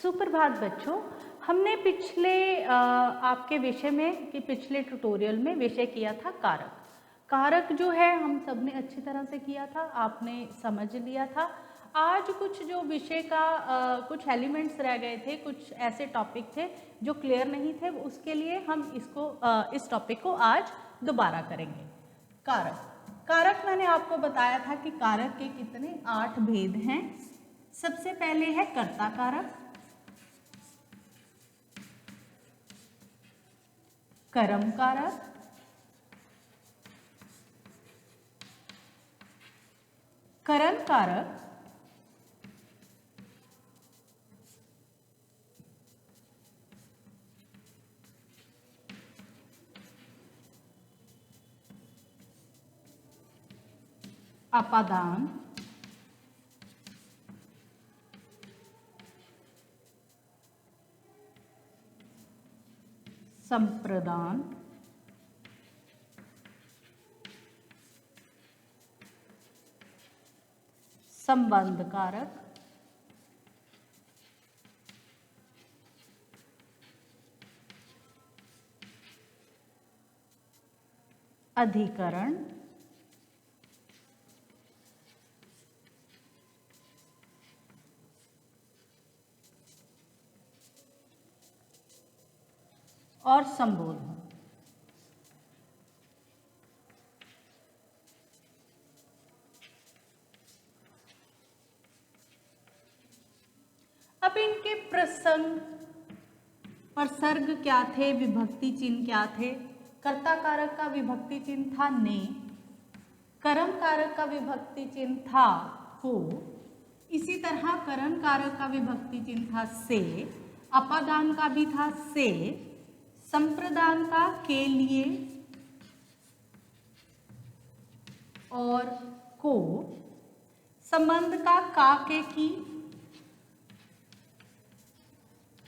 सुप्रभात बच्चों। हमने आपके विषय में कि पिछले ट्यूटोरियल में विषय किया था कारक। कारक जो है हम सब ने अच्छी तरह से किया था, आपने समझ लिया था। आज कुछ जो विषय का कुछ एलिमेंट्स रह गए थे, कुछ ऐसे टॉपिक थे जो क्लियर नहीं थे, उसके लिए हम इस टॉपिक को आज दोबारा करेंगे। कारक मैंने आपको बताया था कि कारक के कितने 8 भेद हैं। सबसे पहले है कर्ता कारक, कर्म कारक, करण कारक, अपादान, संप्रदान, संबंध कारक, अधिकरण, और संबोधन। अब इनके प्रसर्ग क्या थे, विभक्ति चिन्ह क्या थे। कर्ता कारक का विभक्ति चिन्ह था ने, कर्म कारक का विभक्ति चिन्ह था को, इसी तरह करण कारक का विभक्ति चिन्ह था से, अपादान का भी था से, संप्रदान का के लिए और को, संबंध का के की,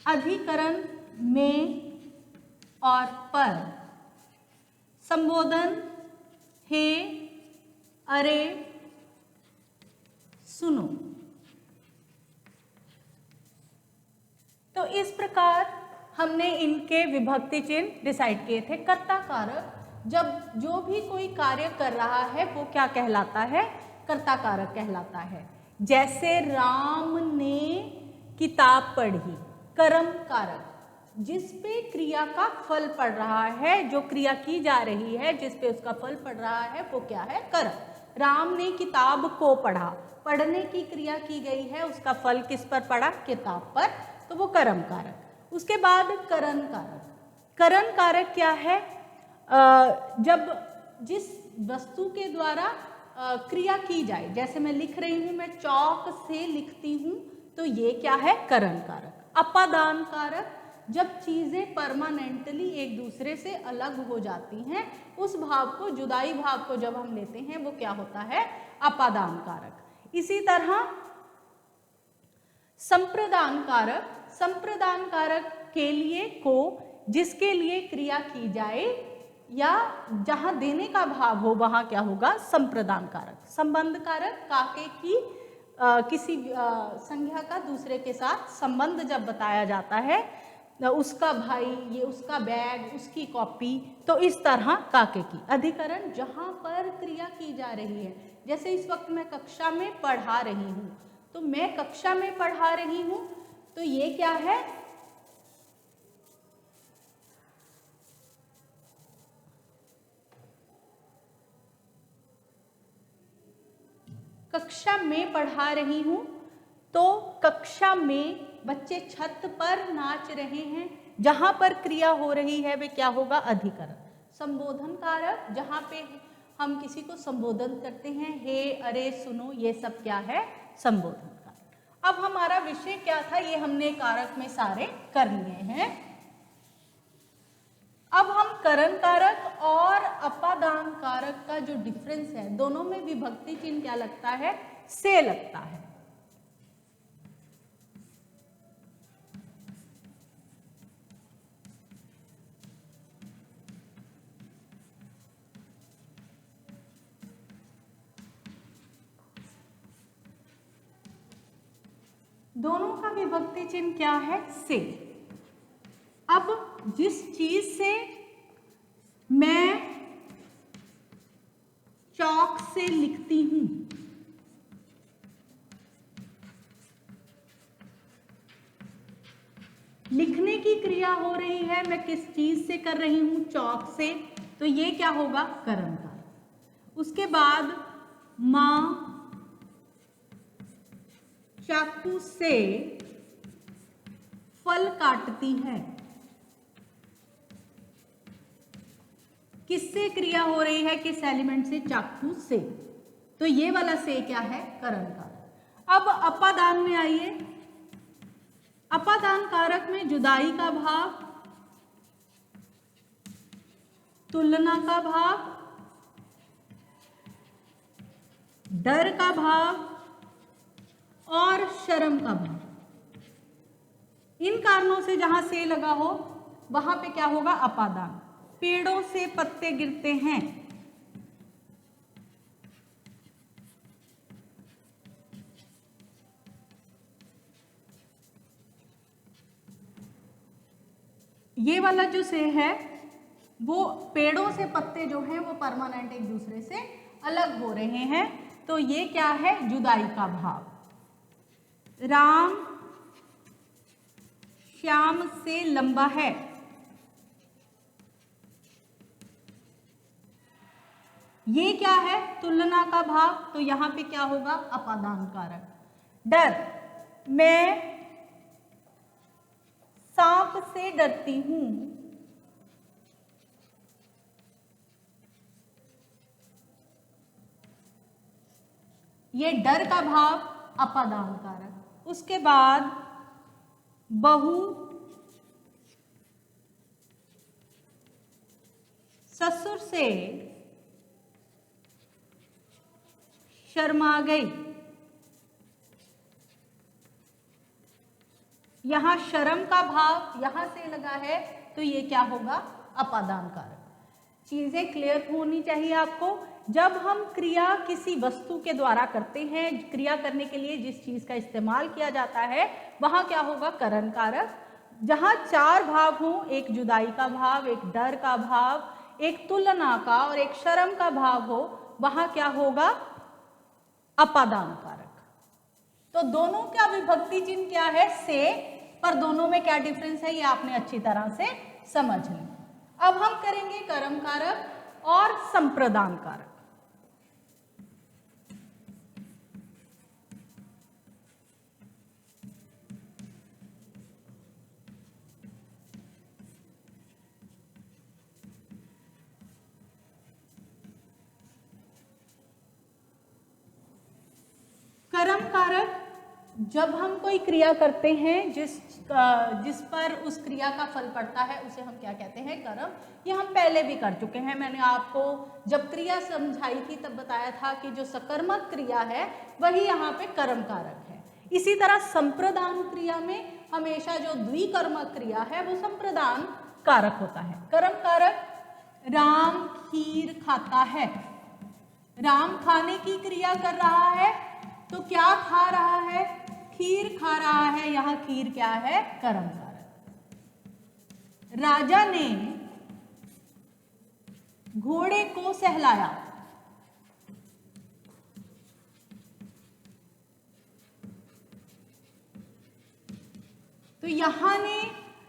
अधिकरण में और पर, संबोधन हे, अरे, सुनो। तो इस प्रकार हमने इनके विभक्ति चिन्ह डिसाइड किए थे। कर्ता कारक जब जो भी कोई कार्य कर रहा है वो क्या कहलाता है, कर्ता कारक कहलाता है। जैसे राम ने किताब पढ़ी, कर्म कारक, जिस पे क्रिया का फल पड़ रहा है, जो क्रिया की जा रही है जिस पे उसका फल पड़ रहा है वो क्या है, कर्म। राम ने किताब को पढ़ा, पढ़ने की क्रिया की गई है, उसका फल किस पर पड़ा, किताब पर, तो वो कर्म कारक। उसके बाद करण कारक। करण कारक क्या है, जब जिस वस्तु के द्वारा क्रिया की जाए, जैसे मैं लिख रही हूं, मैं चौक से लिखती हूं, तो ये क्या है, करण कारक। अपादान कारक, जब चीजें परमानेंटली एक दूसरे से अलग हो जाती हैं, उस भाव को, जुदाई भाव को जब हम लेते हैं, वो क्या होता है, अपादान कारक। इसी तरह संप्रदान कारक, संप्रदान कारक के लिए को, जिसके लिए क्रिया की जाए या जहां देने का भाव हो वहां क्या होगा, संप्रदान कारक। संबंध कारक, काके की किसी संज्ञा का दूसरे के साथ संबंध जब बताया जाता है, उसका भाई, ये उसका बैग, उसकी कॉपी, तो इस तरह काके की। अधिकरण, जहां पर क्रिया की जा रही है, जैसे इस वक्त मैं कक्षा में पढ़ा रही हूं, तो मैं कक्षा में पढ़ा रही हूं, तो ये क्या है, कक्षा में पढ़ा रही हूं, तो कक्षा में बच्चे छत पर नाच रहे हैं, जहां पर क्रिया हो रही है वे क्या होगा, अधिकरण। संबोधन कारक, जहां पे हम किसी को संबोधन करते हैं, हे, अरे, सुनो, ये सब क्या है, संबोधन कारक। अब हमारा विषय क्या था, ये हमने कारक में सारे कर लिए हैं। अब हम करण कारक और अपादान कारक का जो डिफरेंस है, दोनों में विभक्ति चिन्ह क्या लगता है, से लगता है। दोनों का विभक्ति चिन्ह क्या है? से। अब जिस चीज से मैं चौक से लिखती हूं, लिखने की क्रिया हो रही है, मैं किस चीज से कर रही हूं? चौक से, तो ये क्या होगा? कर्मकार। उसके बाद मां चाकू से फल काटती है, किससे क्रिया हो रही है? किस एलिमेंट से? चाकू से, तो ये वाला से क्या है? कर्मकार। अब अपादान में आइए। अपादान कारक में जुदाई का भाव, तुलना का भाव, डर का भाव और शर्म का भाव, इन कारणों से जहां से लगा हो वहां पे क्या होगा? अपादान। पेड़ों से पत्ते गिरते हैं, ये वाला जो से है वो पेड़ों से पत्ते जो हैं वो परमानेंट एक दूसरे से अलग हो रहे हैं, तो ये क्या है? जुदाई का भाव। राम श्याम से लंबा है, ये क्या है? तुलना का भाव, तो यहां पे क्या होगा? अपादान कारक। डर, मैं सांप से डरती हूं, ये डर का भाव, अपादान कारक। उसके बाद बहू ससुर से शर्मा गई, यहां शर्म का भाव यहां से लगा है, तो ये क्या होगा? अपादान कारक। चीजें क्लियर होनी चाहिए आपको। जब हम क्रिया किसी वस्तु के द्वारा करते हैं, क्रिया करने के लिए जिस चीज का इस्तेमाल किया जाता है वहां क्या होगा? करण कारक। जहां चार भाव हों, एक जुदाई का भाव, एक डर का भाव, एक तुलना का और एक शर्म का भाव हो, वहां क्या होगा? अपादान कारक। तो दोनों का विभक्ति चिन्ह क्या है? से, पर दोनों में क्या डिफरेंस है ये आपने अच्छी तरह से समझ लिया। अब हम करेंगे कर्म कारक और संप्रदान कारक। कर्म कारक, जब हम कोई क्रिया करते हैं जिस पर उस क्रिया का फल पड़ता है उसे हम क्या कहते हैं? कर्म। ये हम पहले भी कर चुके हैं। मैंने आपको जब क्रिया समझाई थी तब बताया था कि जो सकर्मक क्रिया है वही यहाँ पे कर्म कारक है। इसी तरह संप्रदान क्रिया में हमेशा जो द्विकर्मक क्रिया है वो संप्रदान कारक होता है। कर्म कारक, राम खीर खाता है, राम खाने की क्रिया कर रहा है, तो क्या खा रहा है? खीर खा रहा है, यहां खीर क्या है? कर्म कारक। राजा ने घोड़े को सहलाया, तो यहां ने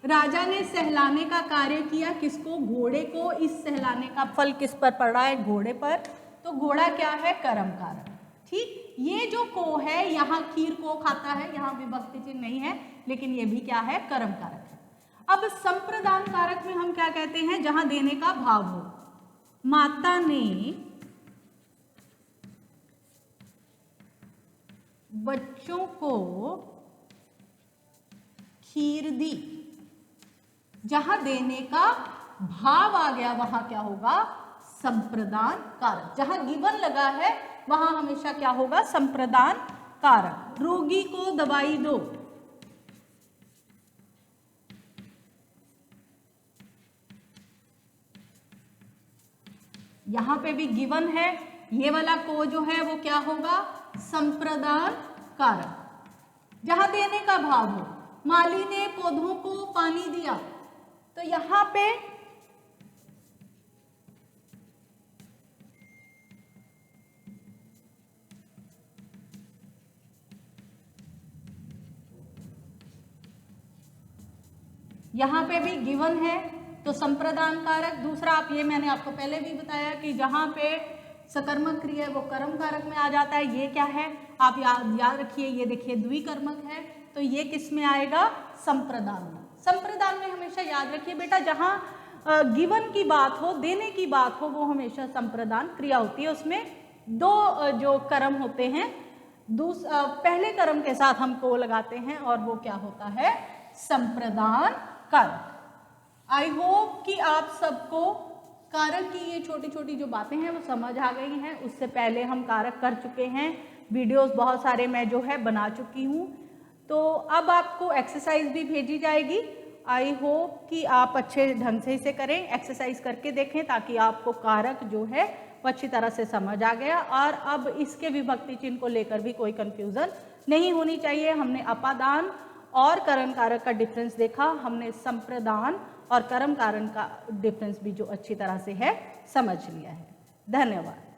राजा ने सहलाने का कार्य किया, किसको? घोड़े को। इस सहलाने का फल किस पर पड़ रहा है? घोड़े पर, तो घोड़ा क्या है? कर्म कारक। ठीक, ये जो को है यहाँ खीर को खाता है, यहाँ विभक्ति चिन्ह नहीं है, लेकिन ये भी क्या है? कर्म कारक है। अब संप्रदान कारक में हम क्या कहते हैं? जहां देने का भाव हो। माता ने बच्चों को खीर दी, जहां देने का भाव आ गया वहां क्या होगा? संप्रदान कारक। जहां गिवन लगा है वहां हमेशा क्या होगा? संप्रदान कारक। रोगी को दवाई दो, यहां पे भी गिवन है, ये वाला को जो है वो क्या होगा? संप्रदान कारक। जहां देने का भाव हो। माली ने पौधों को पानी दिया, तो यहां पे भी गिवन है तो संप्रदान कारक। दूसरा, आप ये मैंने आपको पहले भी बताया कि जहां पे सकर्मक क्रिया है वो कर्म कारक में आ जाता है। ये क्या है, आप याद रखिए, ये देखिए द्विकर्मक है, तो ये किस में आएगा, संप्रदान में। संप्रदान में हमेशा याद रखिए बेटा, जहां गिवन की बात हो, देने की बात हो, वो हमेशा संप्रदान क्रिया होती है। उसमें दो जो कर्म होते हैं, पहले कर्म के साथ हम को लगाते हैं और वो क्या होता है, संप्रदान कारक। आई होप कि आप सबको कारक की ये छोटी छोटी जो बातें हैं वो समझ आ गई हैं। उससे पहले हम कारक कर चुके हैं, वीडियोस बहुत सारे मैं जो है बना चुकी हूँ। तो अब आपको एक्सरसाइज भी भेजी जाएगी। आई होप कि आप अच्छे ढंग से इसे करें, एक्सरसाइज करके देखें, ताकि आपको कारक जो है वो अच्छी तरह से समझ आ गया। और अब इसके विभक्ति चिन्ह को लेकर भी कोई कंफ्यूजन नहीं होनी चाहिए। हमने अपादान और करण कारक का डिफरेंस देखा, हमने संप्रदान और कर्म कारण का डिफरेंस भी जो अच्छी तरह से है समझ लिया है। धन्यवाद।